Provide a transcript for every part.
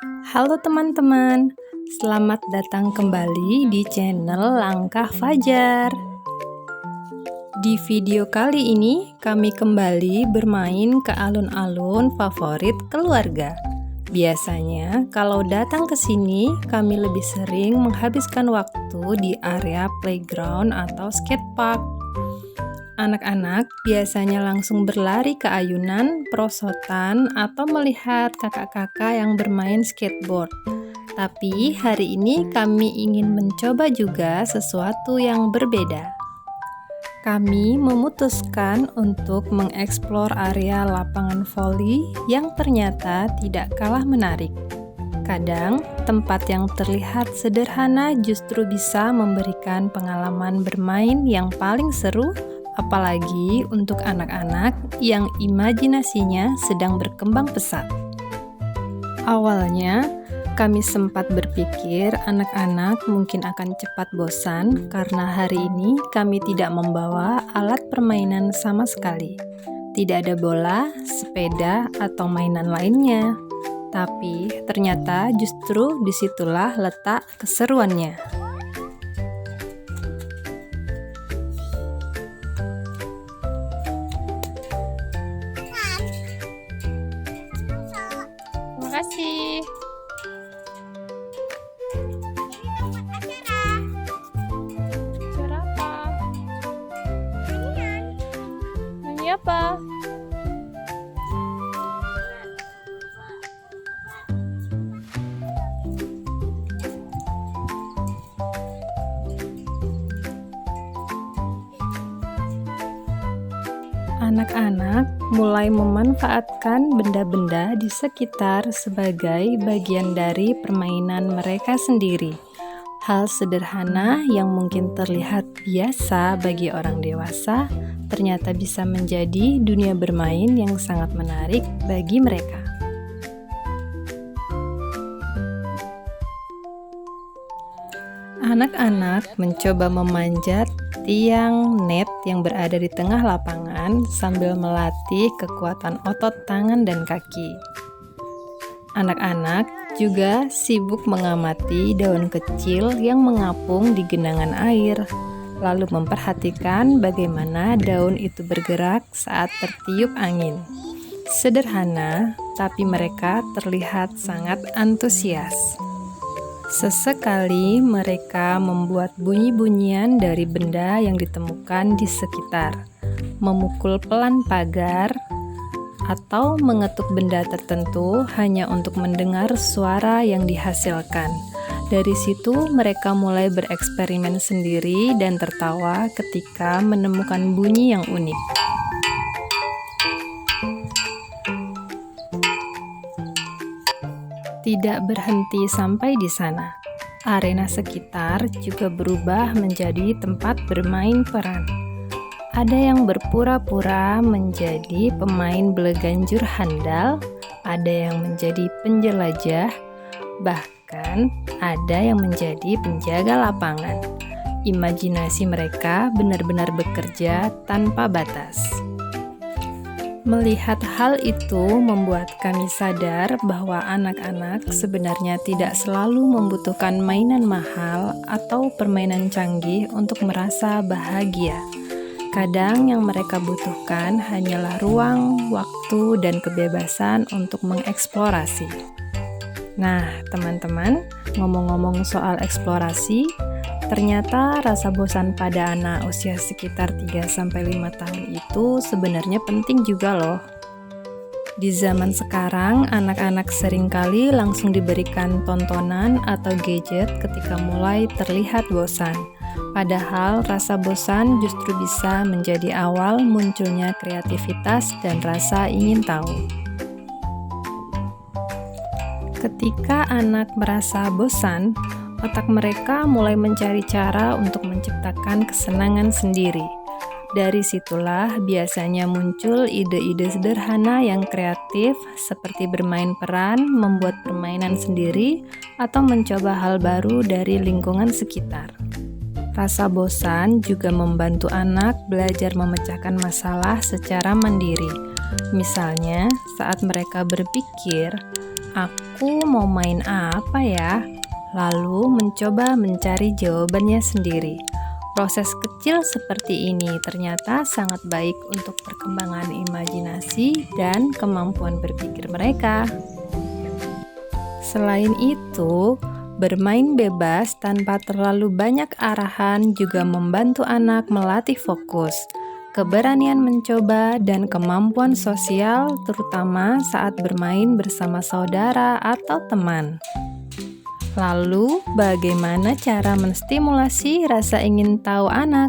Halo teman-teman, selamat datang kembali di channel Langkah Fajar. Di video kali ini, kami kembali bermain ke alun-alun favorit keluarga. Biasanya, kalau datang ke sini, kami lebih sering menghabiskan waktu di area playground atau skatepark. Anak-anak biasanya langsung berlari ke ayunan, perosotan, atau melihat kakak-kakak yang bermain skateboard. Tapi hari ini kami ingin mencoba juga sesuatu yang berbeda. Kami memutuskan untuk mengeksplor area lapangan voli yang ternyata tidak kalah menarik. Kadang, tempat yang terlihat sederhana justru bisa memberikan pengalaman bermain yang paling seru, apalagi untuk anak-anak yang imajinasinya sedang berkembang pesat. Awalnya, kami sempat berpikir anak-anak mungkin akan cepat bosan karena hari ini kami tidak membawa alat permainan sama sekali. Tidak ada bola, sepeda, atau mainan lainnya. Tapi ternyata justru disitulah letak keseruannya. Terima kasih. Acara apa? Nyanyi apa? Anak-anak mulai memanfaatkan benda-benda di sekitar sebagai bagian dari permainan mereka sendiri. Hal sederhana yang mungkin terlihat biasa bagi orang dewasa, ternyata bisa menjadi dunia bermain yang sangat menarik bagi mereka. Anak-anak mencoba memanjat tiang net yang berada di tengah lapangan sambil melatih kekuatan otot tangan dan kaki. Anak-anak juga sibuk mengamati daun kecil yang mengapung di genangan air, lalu memperhatikan bagaimana daun itu bergerak saat tertiup angin. Sederhana, tapi mereka terlihat sangat antusias. Sesekali mereka membuat bunyi-bunyian dari benda yang ditemukan di sekitar, memukul pelan pagar, atau mengetuk benda tertentu hanya untuk mendengar suara yang dihasilkan. Dari situ mereka mulai bereksperimen sendiri dan tertawa ketika menemukan bunyi yang unik. Tidak berhenti sampai di sana. Arena sekitar juga berubah menjadi tempat bermain peran. Ada yang berpura-pura menjadi pemain beleganjur handal, ada yang menjadi penjelajah, bahkan ada yang menjadi penjaga lapangan. Imajinasi mereka benar-benar bekerja tanpa batas. Melihat hal itu membuat kami sadar bahwa anak-anak sebenarnya tidak selalu membutuhkan mainan mahal atau permainan canggih untuk merasa bahagia. Kadang yang mereka butuhkan hanyalah ruang, waktu, dan kebebasan untuk mengeksplorasi. Nah, teman-teman, ngomong-ngomong soal eksplorasi, ternyata rasa bosan pada anak usia sekitar 3-5 tahun itu sebenarnya penting juga loh. Di zaman sekarang, anak-anak seringkali langsung diberikan tontonan atau gadget ketika mulai terlihat bosan. Padahal rasa bosan justru bisa menjadi awal munculnya kreativitas dan rasa ingin tahu. Ketika anak merasa bosan, otak mereka mulai mencari cara untuk menciptakan kesenangan sendiri. Dari situlah biasanya muncul ide-ide sederhana yang kreatif seperti bermain peran, membuat permainan sendiri, atau mencoba hal baru dari lingkungan sekitar. Rasa bosan juga membantu anak belajar memecahkan masalah secara mandiri. Misalnya, saat mereka berpikir, "Aku mau main apa ya?" Lalu mencoba mencari jawabannya sendiri. Proses kecil seperti ini ternyata sangat baik untuk perkembangan imajinasi dan kemampuan berpikir mereka. Selain itu, bermain bebas tanpa terlalu banyak arahan juga membantu anak melatih fokus, keberanian mencoba, dan kemampuan sosial, terutama saat bermain bersama saudara atau teman. Lalu, bagaimana cara menstimulasi rasa ingin tahu anak?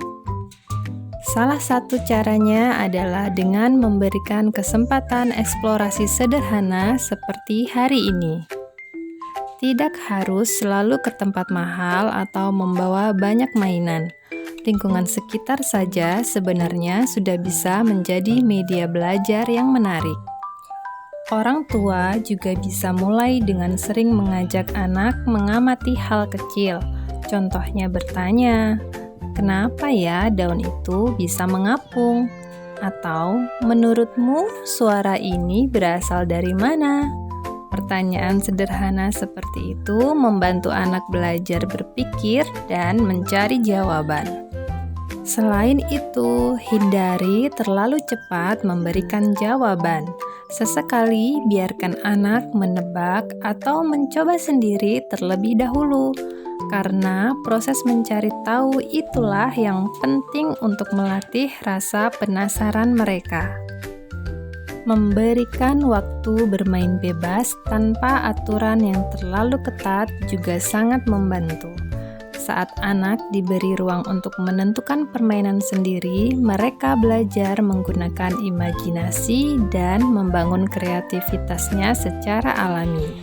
Salah satu caranya adalah dengan memberikan kesempatan eksplorasi sederhana seperti hari ini. Tidak harus selalu ke tempat mahal atau membawa banyak mainan. Lingkungan sekitar saja sebenarnya sudah bisa menjadi media belajar yang menarik. Orang tua juga bisa mulai dengan sering mengajak anak mengamati hal kecil. Contohnya bertanya, "Kenapa ya daun itu bisa mengapung?" Atau, "Menurutmu suara ini berasal dari mana?" Pertanyaan sederhana seperti itu membantu anak belajar berpikir dan mencari jawaban. Selain itu, hindari terlalu cepat memberikan jawaban. Sesekali biarkan anak menebak atau mencoba sendiri terlebih dahulu, karena proses mencari tahu itulah yang penting untuk melatih rasa penasaran mereka. Memberikan waktu bermain bebas tanpa aturan yang terlalu ketat juga sangat membantu. Saat anak diberi ruang untuk menentukan permainan sendiri, mereka belajar menggunakan imajinasi dan membangun kreativitasnya secara alami.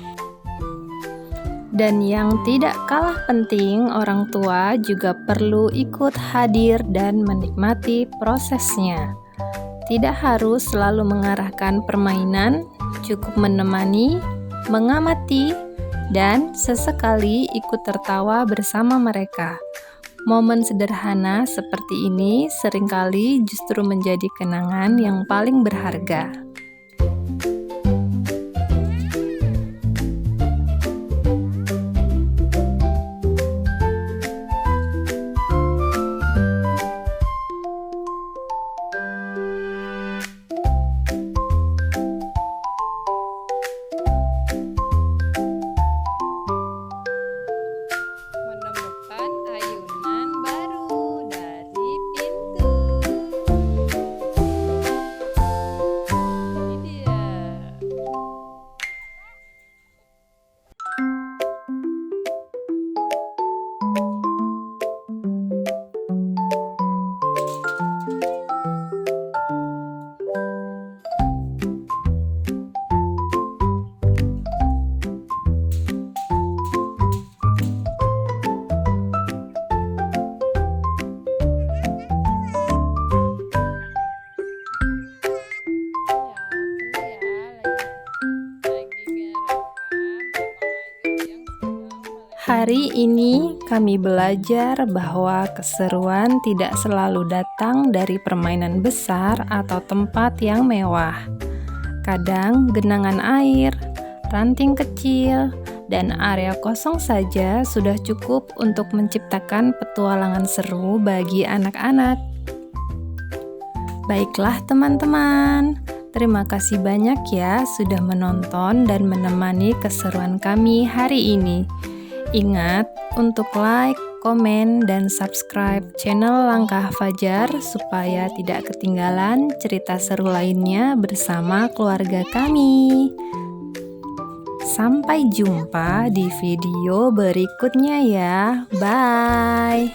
Dan yang tidak kalah penting, orang tua juga perlu ikut hadir dan menikmati prosesnya. Tidak harus selalu mengarahkan permainan, cukup menemani, mengamati, dan sesekali ikut tertawa bersama mereka. Momen sederhana seperti ini seringkali justru menjadi kenangan yang paling berharga. Menemukan ayunan baru dari pintu. Ini dia. Hari ini kami belajar bahwa keseruan tidak selalu datang dari permainan besar atau tempat yang mewah. Kadang genangan air, ranting kecil, dan area kosong saja sudah cukup untuk menciptakan petualangan seru bagi anak-anak. Baiklah teman-teman, terima kasih banyak ya sudah menonton dan menemani keseruan kami hari ini. Ingat untuk like, komen, dan subscribe channel Langkah Fajar supaya tidak ketinggalan cerita seru lainnya bersama keluarga kami. Sampai jumpa di video berikutnya ya. Bye.